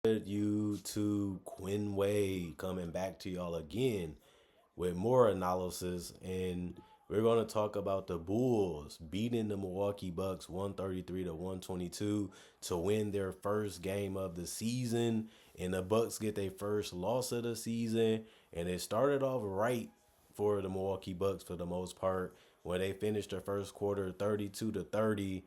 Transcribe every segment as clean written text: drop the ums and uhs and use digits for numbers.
YouTube, Quinn Wade coming back to y'all again with more analysis, and we're going to talk about the Bulls beating the Milwaukee Bucks 133 to 122 to win their first game of the season, and the Bucks get their first loss of the season, and it started off right for the Milwaukee Bucks for the most part when they finished their first quarter 32 to 30.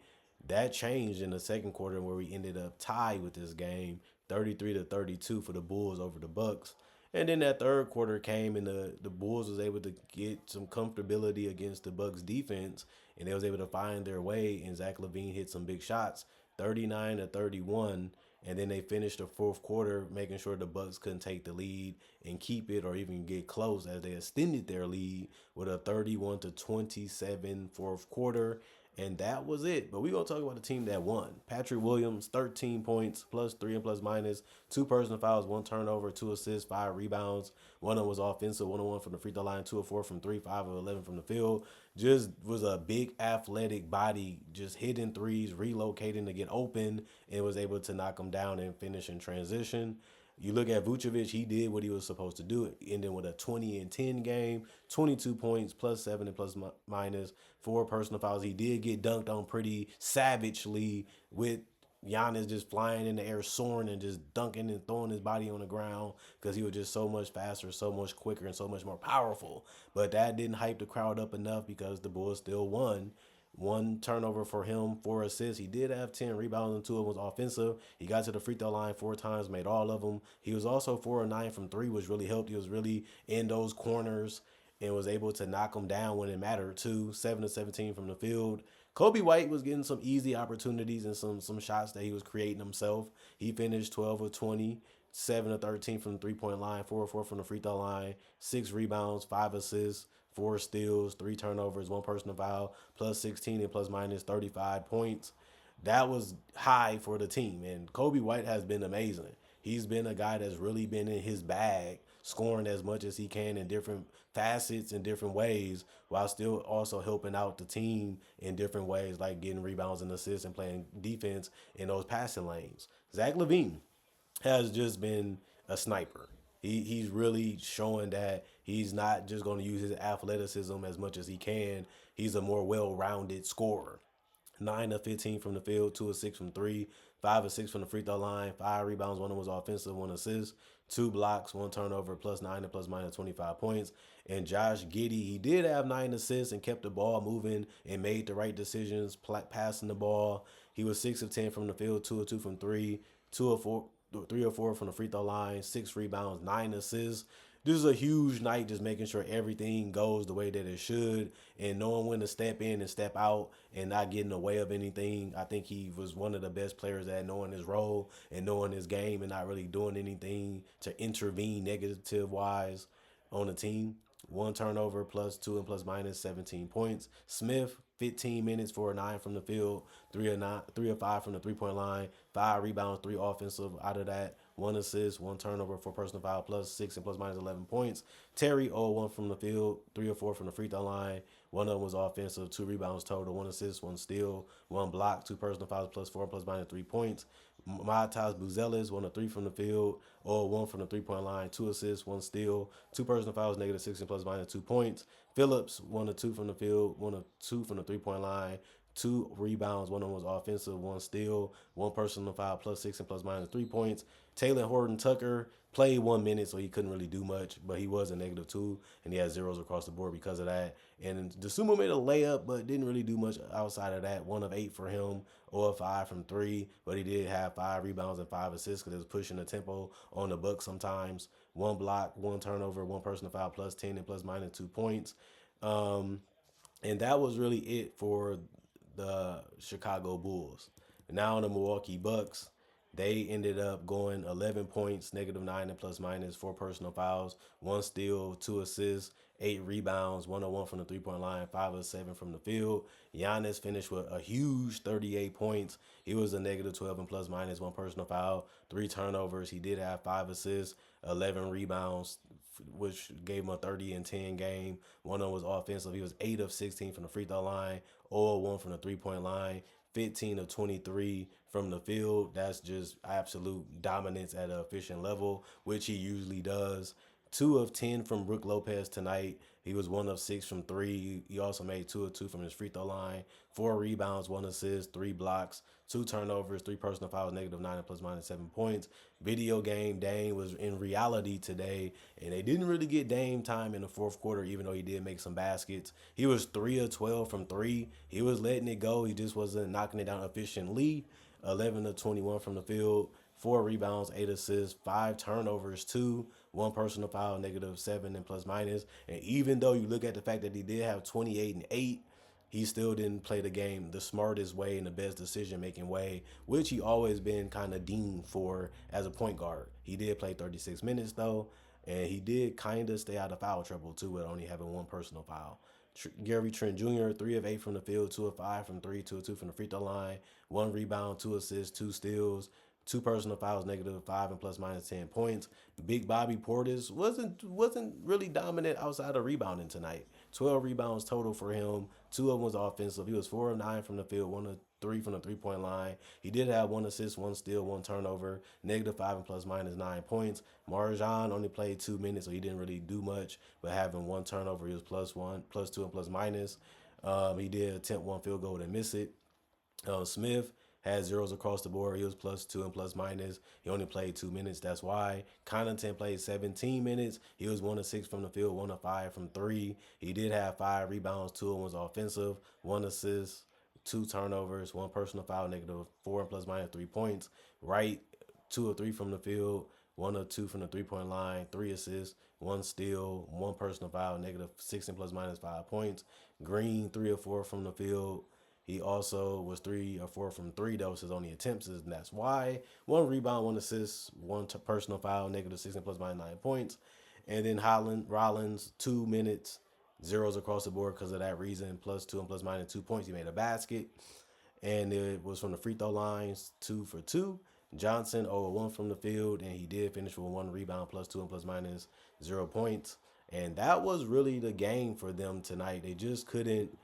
That changed in the second quarter where we ended up tied with this game 33 to 32 for the Bulls over the Bucks. And then that third quarter came and the Bulls was able to get some comfortability against the Bucks defense, and they was able to find their way, and Zach LaVine hit some big shots, 39 to 31. And then they finished the fourth quarter making sure the Bucks couldn't take the lead and keep it or even get close as they extended their lead with a 31 to 27 fourth quarter. And that was it. But we're going to talk about the team that won. Patrick Williams, 13 points, plus three and plus minus, two personal fouls, one turnover, two assists, five rebounds. One of them was offensive, 1-1 from the free throw line, 2 of 4 from three, 5 of 11 from the field. Just was a big athletic body, just hitting threes, relocating to get open, and was able to knock them down and finish in transition. You look at Vucevic, he did what he was supposed to do, ending with a 20 and 10 game, 22 points, plus 7 and plus minus, four personal fouls. He did get dunked on pretty savagely with Giannis just flying in the air, soaring and just dunking and throwing his body on the ground because he was just so much faster, so much quicker, and so much more powerful. But that didn't hype the crowd up enough because the Bulls still won. One turnover for him, four assists. He did have 10 rebounds and two of them was offensive. He got to the free throw line four times, made all of them. He was also 4 or 9 from three, which really helped. He was really in those corners and was able to knock them down when it mattered too. 7 to 17 from the field. Kobe White was getting some easy opportunities and some shots that he was creating himself. He finished 12 of 20, 7 of 13 from the 3-point line, 4 of 4 from the free throw line, 6 rebounds, 5 assists, 4 steals, 3 turnovers, 1 personal foul, plus 16 and plus minus 35 points. That was high for the team. And Kobe White has been amazing. He's been a guy that's really been in his bag, scoring as much as he can in different facets in different ways, while still also helping out the team in different ways, like getting rebounds and assists and playing defense in those passing lanes. Zach LaVine has just been a sniper. He's really showing that he's not just going to use his athleticism as much as he can. He's a more well-rounded scorer. 9 of 15 from the field, 2 of 6 from three, 5 of 6 from the free throw line, 5 rebounds, one of them was offensive, 1 assist, 2 blocks, 1 turnover, plus 9 and plus minus 25 points. And Josh Giddey, he did have 9 assists and kept the ball moving and made the right decisions, passing the ball. He was 6 of 10 from the field, 2 of 2 from three, 2 of 4, 3 or 4 from the free throw line, 6 rebounds, 9 assists. This is a huge night, just making sure everything goes the way that it should and knowing when to step in and step out and not getting in the way of anything. I think he was one of the best players at knowing his role and knowing his game and not really doing anything to intervene negative wise on the team. 1 turnover, plus 2 and plus minus 17 points. Smith, 15 minutes, 4 or 9 from the field, 3 or 5 from the 3-point line, 5 rebounds, 3 offensive out of that, 1 assist, 1 turnover, 4 personal foul, plus 6 and plus minus 11 points. Terry, 0-1 from the field, 3 or 4 from the free throw line. One of them was offensive, 2 rebounds total, 1 assist, 1 steal, 1 block, 2 personal fouls, plus 4 plus minus 3 points. Matas Buzelis, 1 of 3 from the field, 0-1 from the 3-point line, 2 assists, 1 steal, 2 personal fouls, negative 6 and plus minus 2 points. Phillips, 1 of 2 from the field, 1 of 2 from the 3-point line, 2 rebounds, 1 of them was offensive, 1 steal, 1 personal foul, plus 6 and plus minus 3 points. Taylor Horton Tucker played 1 minute, so he couldn't really do much, but he was a negative 2, and he had zeros across the board because of that. And DeSumo made a layup, but didn't really do much outside of that. 1 of 8 for him, 0 of 5 from 3, but he did have 5 rebounds and 5 assists because it was pushing the tempo on the Bucks sometimes. 1 block, 1 turnover, 1 personal foul, plus 10 and plus minus 2 points. And that was really it for the Chicago Bulls. Now the Milwaukee Bucks, they ended up going 11 points, negative 9 and plus minus, 4 personal fouls, 1 steal, 2 assists, 8 rebounds, 101 from the 3-point line, 5 of 7 from the field. Giannis finished with a huge 38 points. He was a negative 12 and plus minus, 1 personal foul, 3 turnovers. He did have 5 assists, 11 rebounds, which gave him a 30 and 10 game. One of them was offensive. He was 8 of 16 from the free throw line, 0 of 1 from the 3-point line, 15 of 23 from the field. That's just absolute dominance at an efficient level, which he usually does. 2 of 10 from Brook Lopez tonight. He was 1 of 6 from three. He also made 2 of 2 from his free throw line. 4 rebounds, 1 assist, 3 blocks, 2 turnovers, 3 personal fouls, -9 and +7 points. Video game Dame was in reality today, and they didn't really get Dame time in the fourth quarter, even though he did make some baskets. He was 3 of 12 from three. He was letting it go. He just wasn't knocking it down efficiently. 11 of 21 from the field, 4 rebounds, 8 assists, 5 turnovers, 1 personal foul, -7 and plus minus. And even though you look at the fact that he did have 28 and 8, he still didn't play the game the smartest way and the best decision making way, which he always been kind of deemed for as a point guard. He did play 36 minutes though, and he did kind of stay out of foul trouble too, with only having 1 personal foul. Gary Trent Jr. 3 of 8 from the field, 2 of 5 from three, 2 of 2 from the free throw line, 1 rebound, 2 assists, 2 steals, 2 personal fouls, -5 and +10 points. Big Bobby Portis wasn't really dominant outside of rebounding tonight. 12 rebounds total for him. 2 of them was offensive. He was 4 of 9 from the field, 1 of 3 from the 3 point line. He did have 1 assist, 1 steal, 1 turnover, -5 and +9 points. Marjan only played 2 minutes, so he didn't really do much. But having 1 turnover, he was +1, +2, and plus minus. He did attempt 1 field goal and miss it. Smith had zeros across the board. He was +2 and plus minus. He only played 2 minutes. That's why. Connaughton played 17 minutes. He was 1 of 6 from the field, 1 of 5 from three. He did have 5 rebounds. 2 of them was offensive. 1 assist, 2 turnovers, 1 personal foul, -4 and plus minus 3 points. Wright, 2 of 3 from the field, 1 of 2 from the 3 point line, 3 assists, 1 steal, 1 personal foul, -6 and plus minus 5 points. Green, 3 of 4 from the field. He also was 3 of 4 from three. That was his only attempts, and that's why. 1 rebound, 1 assist, personal foul, -6 and plus minus 9 points. And then Rollins, 2 minutes, zeros across the board because of that reason. +2 and plus minus 2 points. He made a basket, and it was from the free throw lines, 2 for 2. Johnson, 0 of 1 from the field, and he did finish with 1 rebound, +2 and plus minus 0 points. And that was really the game for them tonight. They just couldn't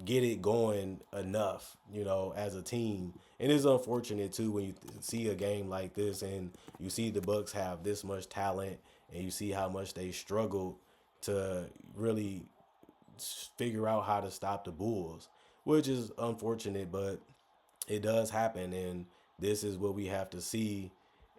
get it going enough, as a team. And it's unfortunate too when you see a game like this and you see the Bucks have this much talent and you see how much they struggled to really figure out how to stop the Bulls, which is unfortunate, but it does happen, and this is what we have to see.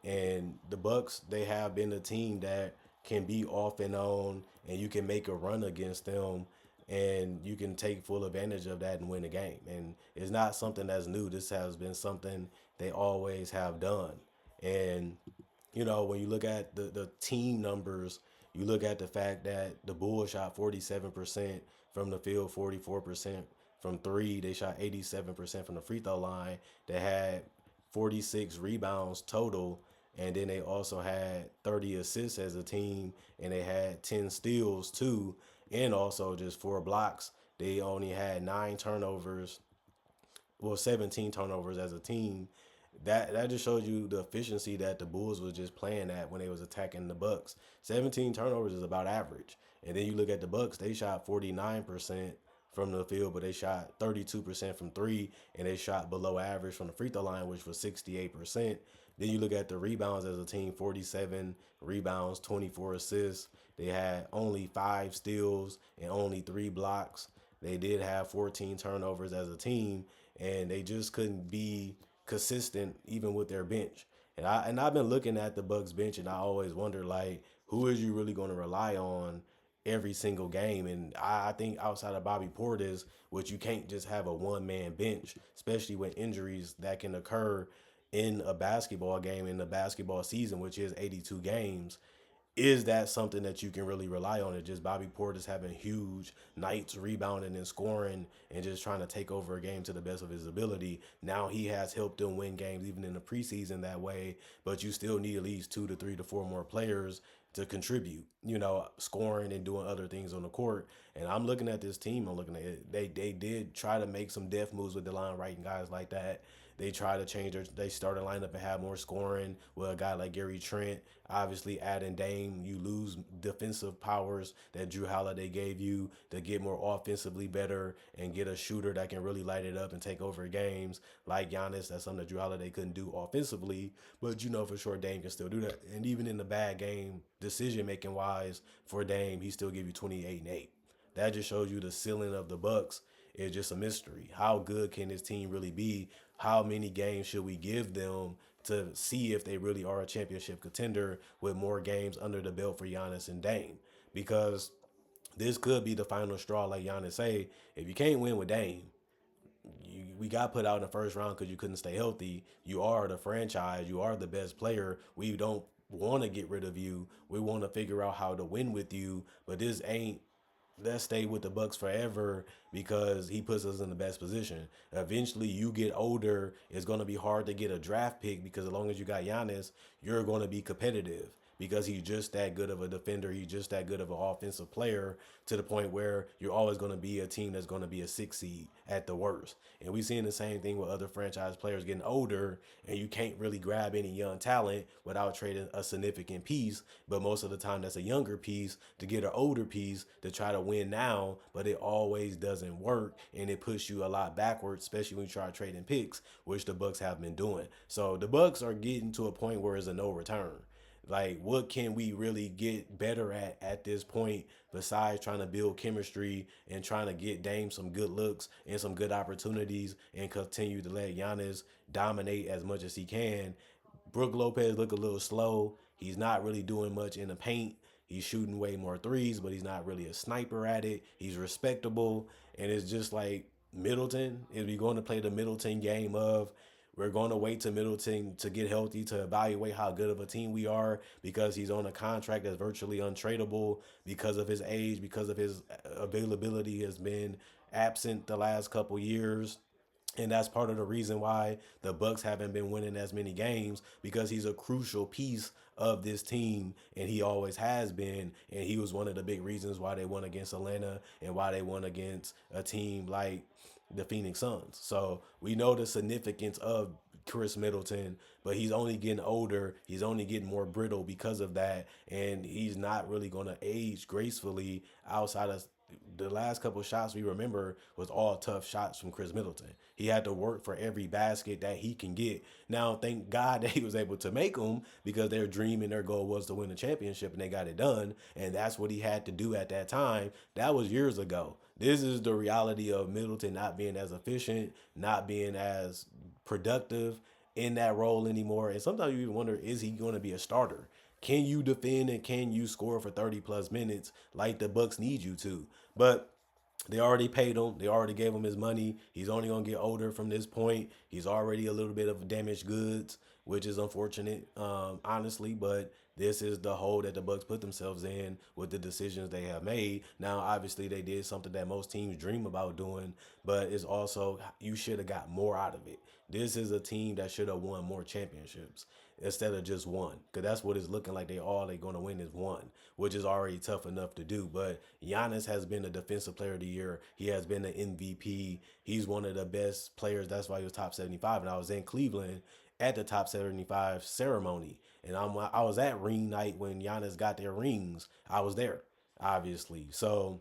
And the Bucks, they have been a team that can be off and on, and you can make a run against them, and you can take full advantage of that and win a game. And it's not something that's new. This has been something they always have done. And when you look at the team numbers, you look at the fact that the Bulls shot 47% from the field, 44% from three. They shot 87% from the free throw line. They had 46 rebounds total, and then they also had 30 assists as a team, and they had 10 steals too, and also just 4 blocks. They only had 9 turnovers, well, 17 turnovers as a team. That just shows you the efficiency that the Bulls was just playing at when they was attacking the Bucks. 17 turnovers is about average. And then you look at the Bucks, they shot 49% from the field, but they shot 32% from three, and they shot below average from the free throw line, which was 68%. Then you look at the rebounds as a team, 47 rebounds, 24 assists. They had only 5 steals and only 3 blocks. They did have 14 turnovers as a team, and they just couldn't be consistent even with their bench. And I've been looking at the Bucks bench, and I always wonder, like, who is you really going to rely on every single game? And I think outside of Bobby Portis, which you can't just have a one-man bench, especially with injuries that can occur in a basketball game, in the basketball season, which is 82 games. Is that something that you can really rely on? It just Bobby Portis having huge nights, rebounding and scoring, and just trying to take over a game to the best of his ability. Now he has helped them win games even in the preseason that way, but you still need at least 2 to 3 to 4 more players to contribute, scoring and doing other things on the court. And I'm looking at this team. I'm looking at it. They did try to make some deft moves with DeLon Wright and guys like that. They try to change they start a lineup and have more scoring with a guy like Gary Trent. Obviously, adding Dame, you lose defensive powers that Drew Holiday gave you to get more offensively better and get a shooter that can really light it up and take over games like Giannis. That's something that Drew Holiday couldn't do offensively, but you know for sure Dame can still do that. And even in the bad game, decision making wise for Dame, he still give you 28 and 8. That just shows you the ceiling of the Bucks is just a mystery. How good can this team really be? How many games should we give them to see if they really are a championship contender with more games under the belt for Giannis and Dame? Because this could be the final straw, like Giannis say. If you can't win with Dame, we got put out in the first round because you couldn't stay healthy. You are the franchise. You are the best player. We don't want to get rid of you. We want to figure out how to win with you. But this ain't let's stay with the Bucks forever because he puts us in the best position. Eventually, you get older, it's going to be hard to get a draft pick because as long as you got Giannis, you're going to be competitive because he's just that good of a defender. He's just that good of an offensive player to the point where you're always going to be a team that's going to be a 6 seed at the worst. And we've seen the same thing with other franchise players getting older, and you can't really grab any young talent without trading a significant piece. But most of the time, that's a younger piece to get an older piece to try to win now. But it always doesn't work, and it pushes you a lot backwards, especially when you try trading picks, which the Bucks have been doing. So the Bucks are getting to a point where it's a no return. Like, what can we really get better at this point besides trying to build chemistry and trying to get Dame some good looks and some good opportunities and continue to let Giannis dominate as much as he can? Brook Lopez look a little slow. He's not really doing much in the paint. He's shooting way more threes, but he's not really a sniper at it. He's respectable, and it's just like Middleton. If you're going to play the Middleton game of we're going to wait to Middleton to get healthy to evaluate how good of a team we are because he's on a contract that's virtually untradeable because of his age, because of his availability has been absent the last couple years. And that's part of the reason why the Bucks haven't been winning as many games because he's a crucial piece of this team and he always has been, and he was one of the big reasons why they won against Atlanta and why they won against a team like the Phoenix Suns. So we know the significance of Chris Middleton, but he's only getting older. He's only getting more brittle because of that, and he's not really going to age gracefully outside of the last couple of shots we remember was all tough shots from Chris Middleton. He had to work for every basket that he can get. Now, thank God that he was able to make them because their dream and their goal was to win the championship and they got it done. And that's what he had to do at that time. That was years ago. This is the reality of Middleton not being as efficient, not being as productive in that role anymore. And sometimes you even wonder, is he going to be a starter? Can you defend and can you score for 30 plus minutes like the Bucks need you to? But they already paid him. They already gave him his money. He's only gonna get older from this point. He's already a little bit of damaged goods, which is unfortunate, honestly. But this is the hole that the Bucks put themselves in with the decisions they have made. Now, obviously, they did something that most teams dream about doing, but it's also you should have got more out of it. This is a team that should have won more championships instead of just one. Because that's what it's looking like. They're going to win is one, which is already tough enough to do. But Giannis has been a defensive player of the year. He has been an MVP. He's one of the best players. That's why he was top 75. And I was in Cleveland at the top 75 ceremony. And I was at ring night when Giannis got their rings. I was there, obviously. So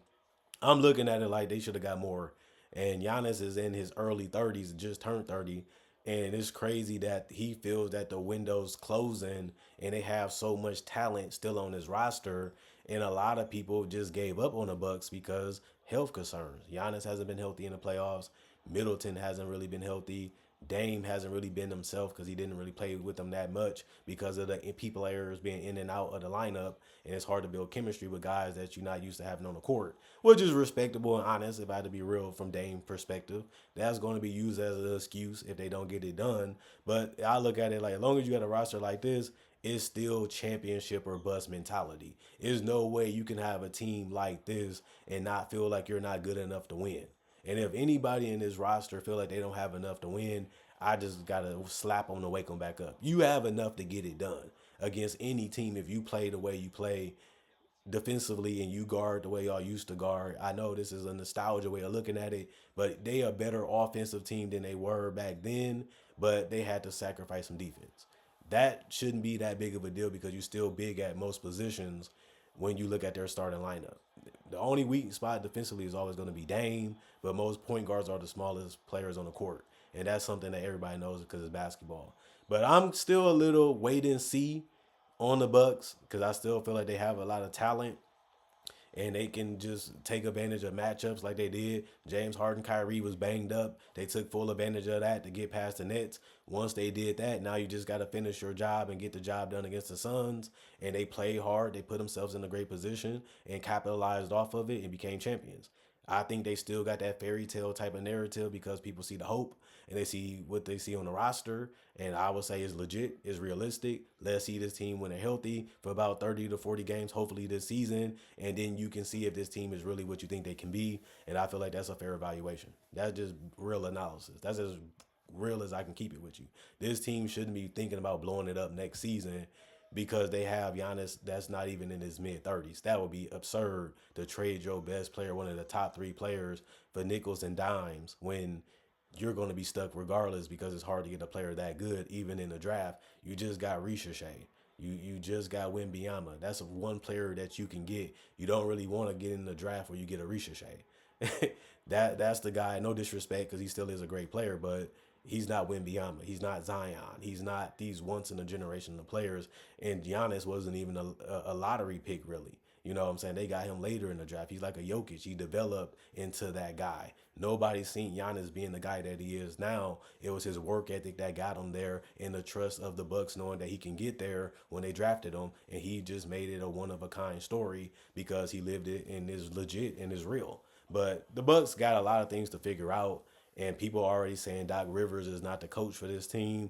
I'm looking at it like they should have got more. And Giannis is in his early 30s, just turned 30. And it's crazy that he feels that the window's closing and they have so much talent still on his roster. And a lot of people just gave up on the Bucks because health concerns. Giannis hasn't been healthy in the playoffs. Middleton hasn't really been healthy. Dame hasn't really been himself because he didn't really play with them that much because of the people errors being in and out of the lineup. And it's hard to build chemistry with guys that you're not used to having on the court, which is respectable and honest. If I had to be real from Dame perspective, that's going to be used as an excuse if they don't get it done. But I look at it like as long as you got a roster like this, it's still championship or bust mentality. There's no way you can have a team like this and not feel like you're not good enough to win. And if anybody in this roster feel like they don't have enough to win, I just gotta slap them to wake them back up. You have enough to get it done against any team if you play the way you play. defensively and you guard the way y'all used to guard. I know this is a nostalgia way of looking at it, but they a better offensive team than they were back then, but they had to sacrifice some defense. That shouldn't be that big of a deal because you're still big at most positions when you look at their starting lineup. The only weak spot defensively is always going to be Dame, but most point guards are the smallest players on the court. And that's something that everybody knows because it's basketball. But I'm still a little wait and see on the Bucks because I still feel like they have a lot of talent and they can just take advantage of matchups like they did. James Harden, Kyrie was banged up. They took full advantage of that to get past the Nets. Once they did that, now you just got to finish your job and get the job done against the Suns. And they played hard. They put themselves in a great position and capitalized off of it and became champions. I think they still got that fairy tale type of narrative because people see the hope and they see what they see on the roster. And I would say is legit, is realistic. Let's see this team when they're healthy for about 30 to 40 games, hopefully this season. And then you can see if this team is really what you think they can be. And I feel like that's a fair evaluation. That's just real analysis. That's as real as I can keep it with you. This team shouldn't be thinking about blowing it up next season because they have Giannis that's not even in his mid 30s. That would be absurd to trade your best player, one of the top three players, for nickels and dimes when you're going to be stuck regardless because it's hard to get a player that good even in the draft. You just got Ricochet. You just got Wimbyama. That's one player that you can get. You don't really want to get in the draft where you get a Ricochet. That's the guy. No disrespect because he still is a great player, but he's not Wimbyama. He's not Zion. He's not these once in a generation of players. And Giannis wasn't even a lottery pick really. You know what I'm saying? They got him later in the draft. He's like a Jokic. He developed into that guy. Nobody's seen Giannis being the guy that he is now. It was his work ethic that got him there and the trust of the Bucks knowing that he can get there when they drafted him. And he just made it a one of a kind story because he lived it and is legit and is real. But the Bucks got a lot of things to figure out. And people are already saying Doc Rivers is not the coach for this team.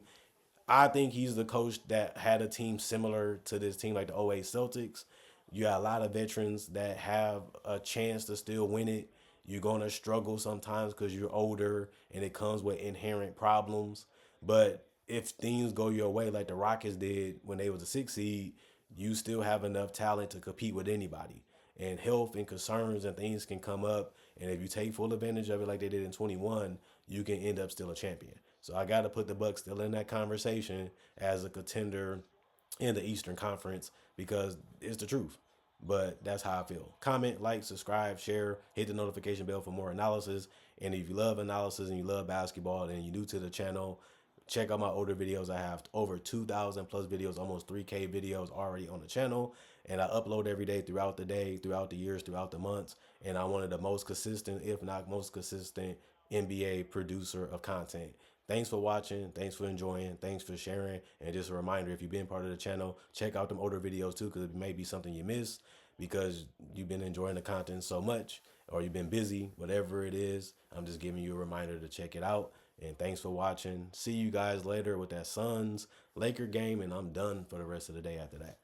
I think he's the coach that had a team similar to this team, like the '08 Celtics. You got a lot of veterans that have a chance to still win it. You're going to struggle sometimes because you're older and it comes with inherent problems. But if things go your way, like the Rockets did when they was a six seed, you still have enough talent to compete with anybody. And health and concerns and things can come up. And if you take full advantage of it like they did in 21, you can end up still a champion. So I got to put the Bucks still in that conversation as a contender in the Eastern Conference because it's the truth. But that's how I feel. Comment, like, subscribe, share, hit the notification bell for more analysis. And if you love analysis and you love basketball and you're new to the channel, check out my older videos. I have over 2,000 plus videos, almost 3K videos already on the channel. And I upload every day, throughout the day, throughout the years, throughout the months. And I'm one of the most consistent, if not most consistent, NBA producer of content. Thanks for watching. Thanks for enjoying. Thanks for sharing. And just a reminder, if you've been part of the channel, check out them older videos too, because it may be something you missed because you've been enjoying the content so much or you've been busy, whatever it is. I'm just giving you a reminder to check it out. And thanks for watching. See you guys later with that Suns Laker game. And I'm done for the rest of the day after that.